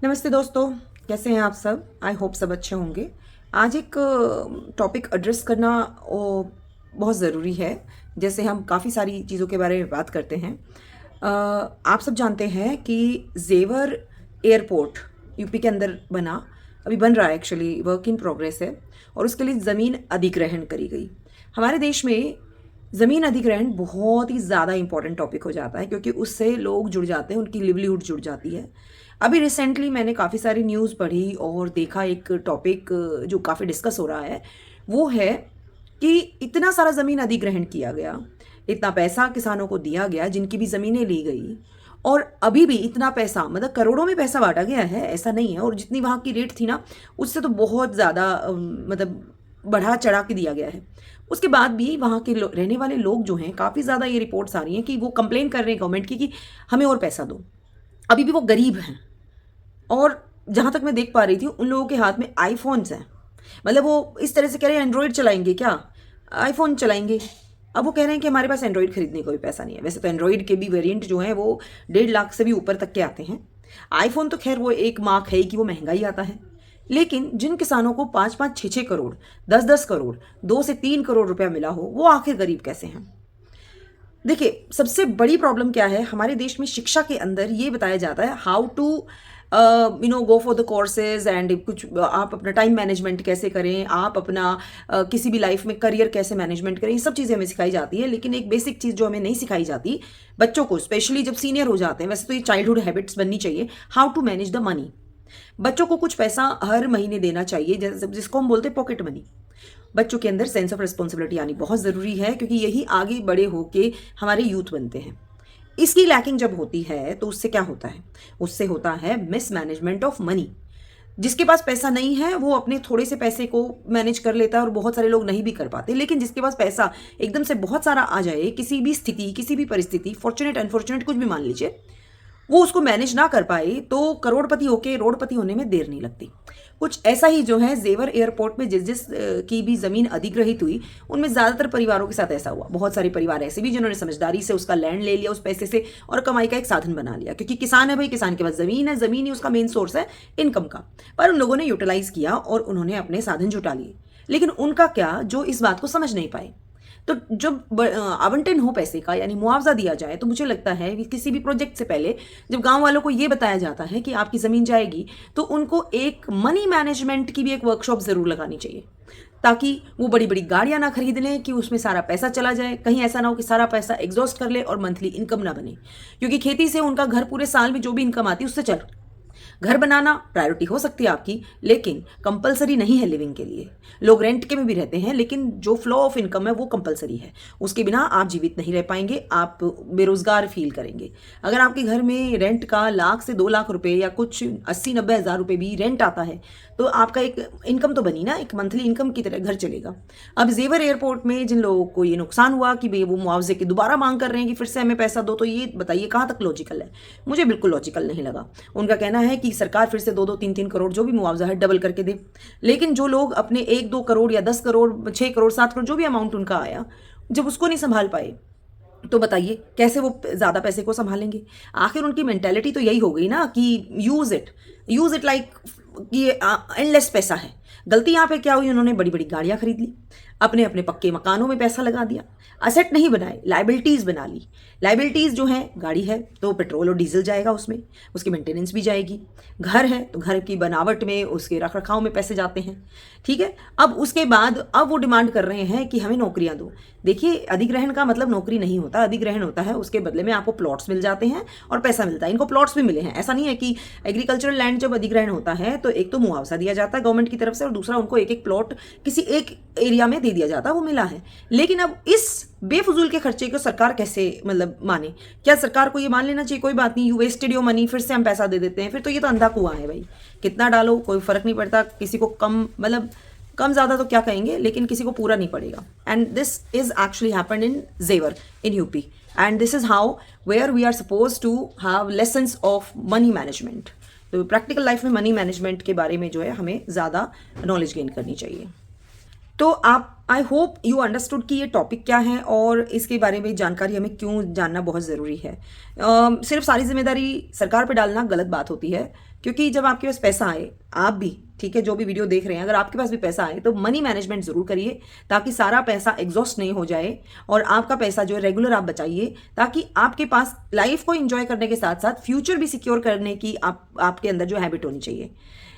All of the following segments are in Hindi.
नमस्ते दोस्तों, कैसे हैं आप सब। आई होप सब अच्छे होंगे। आज एक टॉपिक एड्रेस करना बहुत ज़रूरी है। जैसे हम काफ़ी सारी चीज़ों के बारे में बात करते हैं। आप सब जानते हैं कि जेवर एयरपोर्ट यूपी के अंदर बना, अभी बन रहा है, एक्चुअली वर्क इन प्रोग्रेस है, और उसके लिए ज़मीन अधिग्रहण करी गई। हमारे देश में ज़मीन अधिग्रहण बहुत ही ज़्यादा इंपॉर्टेंट टॉपिक हो जाता है, क्योंकि उससे लोग जुड़ जाते हैं, उनकी लिवलीहुड जुड़ जाती है। अभी रिसेंटली मैंने काफ़ी सारी न्यूज़ पढ़ी और देखा, एक टॉपिक जो काफ़ी डिस्कस हो रहा है वो है कि इतना सारा ज़मीन अधिग्रहण किया गया, इतना पैसा किसानों को दिया गया, जिनकी भी ज़मीनें ली गई, और अभी भी इतना पैसा, मतलब करोड़ों में पैसा बांटा गया है, ऐसा नहीं है। और जितनी वहाँ की रेट थी ना, उससे तो बहुत ज़्यादा मतलब बढ़ा चढ़ा के दिया गया है। उसके बाद भी वहाँ के रहने वाले लोग जो हैं, काफ़ी ज़्यादा ये रिपोर्ट्स आ रही हैं कि वो कंप्लेन कर रहे हैं गवर्नमेंट की कि हमें और पैसा दो। अभी भी वो गरीब हैं, और जहाँ तक मैं देख पा रही थी उन लोगों के हाथ में आईफोन्स हैं। मतलब वो इस तरह से कह रहे हैं एंड्रॉयड चलाएंगे क्या, आईफोन चलाएंगे। अब वो कह रहे हैं कि हमारे पास एंड्रॉयड खरीदने का भी पैसा नहीं है। वैसे तो एंड्रॉयड के भी वेरिएंट जो हैं वो 1.5 लाख से भी ऊपर तक के आते हैं। आईफोन तो खैर वो एक मार्क है कि वो महंगा ही आता है। लेकिन जिन किसानों को 5-5, 6-6 करोड़, 10-10 करोड़, 2 से 3 करोड़ रुपया मिला हो, वो आखिर गरीब कैसे हैं। देखिए, सबसे बड़ी प्रॉब्लम क्या है हमारे देश में, शिक्षा के अंदर ये बताया जाता है how to go for the courses and कुछ आप अपना टाइम मैनेजमेंट कैसे करें, आप अपना किसी भी लाइफ में करियर कैसे मैनेजमेंट करें, ये सब चीज़ें हमें सिखाई जाती है। लेकिन एक बेसिक चीज़ जो हमें नहीं सिखाई जाती बच्चों को, स्पेशली जब सीनियर हो जाते हैं, वैसे तो ये चाइल्डहुड हैबिट्स बननी चाहिए, how to manage the money. बच्चों को कुछ पैसा हर महीने देना चाहिए, जैसे जिसको हम बोलते हैं पॉकेट मनी। बच्चों के अंदर सेंस ऑफ रिस्पॉन्सिबिलिटी आनी बहुत ज़रूरी है, क्योंकि यही आगे बड़े होके हमारे यूथ बनते हैं। इसकी लैकिंग जब होती है तो उससे क्या होता है, उससे होता है मिस मैनेजमेंट ऑफ मनी। जिसके पास पैसा नहीं है वो अपने थोड़े से पैसे को मैनेज कर लेता है, और बहुत सारे लोग नहीं भी कर पाते। लेकिन जिसके पास पैसा एकदम से बहुत सारा आ जाए, किसी भी स्थिति, किसी भी परिस्थिति, फॉर्चुनेट अनफॉर्चुनेट कुछ भी मान लीजिए, वो उसको मैनेज ना कर पाए तो करोड़पति होके रोड़पति होने में देर नहीं लगती। कुछ ऐसा ही जो है जेवर एयरपोर्ट में जिस जिस की भी ज़मीन अधिग्रहित हुई, उनमें ज़्यादातर परिवारों के साथ ऐसा हुआ। बहुत सारे परिवार ऐसे भी जिन्होंने समझदारी से उसका लैंड ले लिया उस पैसे से, और कमाई का एक साधन बना लिया, क्योंकि किसान है भाई, किसान के पास ज़मीन है, ज़मीन ही उसका मेन सोर्स है इनकम का। पर उन लोगों ने यूटिलाइज़ किया और उन्होंने अपने साधन जुटा लिए। लेकिन उनका क्या, जो इस बात को समझ नहीं पाए। तो जब आवंटन हो पैसे का, यानी मुआवजा दिया जाए, तो मुझे लगता है कि किसी भी प्रोजेक्ट से पहले जब गांव वालों को ये बताया जाता है कि आपकी ज़मीन जाएगी, तो उनको एक मनी मैनेजमेंट की भी एक वर्कशॉप ज़रूर लगानी चाहिए, ताकि वो बड़ी बड़ी गाड़ियां ना खरीद लें कि उसमें सारा पैसा चला जाए। कहीं ऐसा ना हो कि सारा पैसा एग्जॉस्ट कर ले और मंथली इनकम ना बने, क्योंकि खेती से उनका घर पूरे साल में जो भी इनकम आती है उससे चल। घर बनाना प्रायोरिटी हो सकती है आपकी, लेकिन कंपलसरी नहीं है लिविंग के लिए। लोग रेंट के में भी रहते हैं, लेकिन जो फ्लो ऑफ इनकम है वो कंपलसरी है। उसके बिना आप जीवित नहीं रह पाएंगे, आप बेरोजगार फील करेंगे। अगर आपके घर में रेंट का 1 लाख से 2 लाख रुपए या कुछ 80-90 हज़ार रुपए भी रेंट आता है, तो आपका एक इनकम तो बनी ना, एक मंथली इनकम की तरह घर चलेगा। अब जेवर एयरपोर्ट में जिन लोगों को ये नुकसान हुआ कि भाई वो मुआवजे की दोबारा मांग कर रहे हैं कि फिर से हमें पैसा दो, तो ये बताइए कहाँ तक लॉजिकल है। मुझे बिल्कुल लॉजिकल नहीं लगा। उनका कहना है कि सरकार फिर से 2-2, 3-3 करोड़ जो भी मुआवजा है डबल करके दे। लेकिन जो लोग अपने 1-2 करोड़ या 10 करोड़, 6 करोड़, 7 करोड़ जो भी अमाउंट उनका आया, जब उसको नहीं संभाल पाए, तो बताइए कैसे वो ज़्यादा पैसे को संभालेंगे। आखिर उनकी मेंटेलिटी तो यही हो गई ना कि यूज़ इट लाइक कि एंडलेस पैसा है। गलती यहाँ पे क्या हुई, उन्होंने बड़ी बड़ी गाड़ियाँ खरीद ली, अपने अपने पक्के मकानों में पैसा लगा दिया, असेट नहीं बनाए, लाइबिलिटीज़ बना ली। लाइबिलिटीज़ जो है, गाड़ी है तो पेट्रोल और डीजल जाएगा उसमें, उसकी मेंटेनेंस भी जाएगी। घर है तो घर की बनावट में, उसके रख रखाव में पैसे जाते हैं। ठीक है, अब उसके बाद अब वो डिमांड कर रहे हैं कि हमें नौकरियां दो। देखिए, अधिग्रहण का मतलब नौकरी नहीं होता। अधिग्रहण होता है उसके बदले में आपको प्लॉट्स मिल जाते हैं और पैसा मिलता है। इनको प्लॉट्स भी मिले हैं, ऐसा नहीं है कि एग्रीकल्चरल लैंड जब अधिग्रहण होता है तो एक तो मुआवजा दिया जाता है गवर्नमेंट की तरफ से, और दूसरा उनको एक एक प्लॉट किसी एक एरिया में दे दिया जाता है, वो मिला है। लेकिन अब इस बेफजूल के खर्चे को सरकार कैसे मतलब माने। क्या सरकार को ये मान लेना चाहिए कोई बात नहीं, यू वेस्टेड योर मनी, फिर से हम पैसा दे देते हैं, फिर तो ये तो अंधा कुआं है भाई, कितना डालो कोई फर्क नहीं पड़ता। किसी को कम, मतलब कम ज़्यादा तो क्या कहेंगे, लेकिन किसी को पूरा नहीं पड़ेगा। And this is actually happened in Jewar in UP, and this is how where we are suppose to have lessons of money management. तो प्रैक्टिकल लाइफ में मनी मैनेजमेंट के बारे में जो है हमें ज़्यादा नॉलेज गेन करनी चाहिए। तो आप आई होप यू अंडरस्टूड कि ये टॉपिक क्या है और इसके बारे में जानकारी हमें क्यों जानना बहुत ज़रूरी है। सिर्फ सारी जिम्मेदारी सरकार पे डालना गलत बात होती है, क्योंकि जब आपके पास पैसा आए, आप भी ठीक है जो भी वीडियो देख रहे हैं, अगर आपके पास भी पैसा आए तो मनी मैनेजमेंट ज़रूर करिए, ताकि सारा पैसा एग्जॉस्ट नहीं हो जाए और आपका पैसा जो है रेगुलर आप बचाइए, ताकि आपके पास लाइफ को एंजॉय करने के साथ साथ फ्यूचर भी सिक्योर करने की आपके अंदर जो हैबिट होनी चाहिए।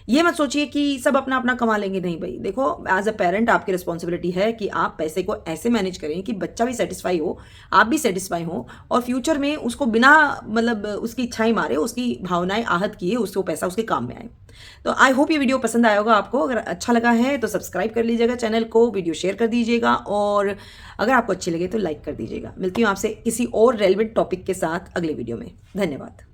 ये मत सोचिए कि सब अपना अपना कमा लेंगे, नहीं भाई। देखो, एज अ पेरेंट आपकी रिस्पॉन्सिबिलिटी है कि आप पैसे को ऐसे मैनेज करें कि बच्चा भी सेटिस्फाई हो, आप भी सेटिस्फाई हो, और फ्यूचर में उसको बिना मतलब उसकी इच्छाएं मारे, उसकी भावनाएं आहत किए, उसको पैसा उसके काम में आए। तो आई होप ये वीडियो पसंद आया होगा आपको। अगर अच्छा लगा है तो सब्सक्राइब कर लीजिएगा चैनल को, वीडियो शेयर कर दीजिएगा, और अगर आपको अच्छी लगे तो लाइक कर दीजिएगा। मिलती हूँ आपसे किसी और रेलिवेंट टॉपिक के साथ अगले वीडियो में। धन्यवाद।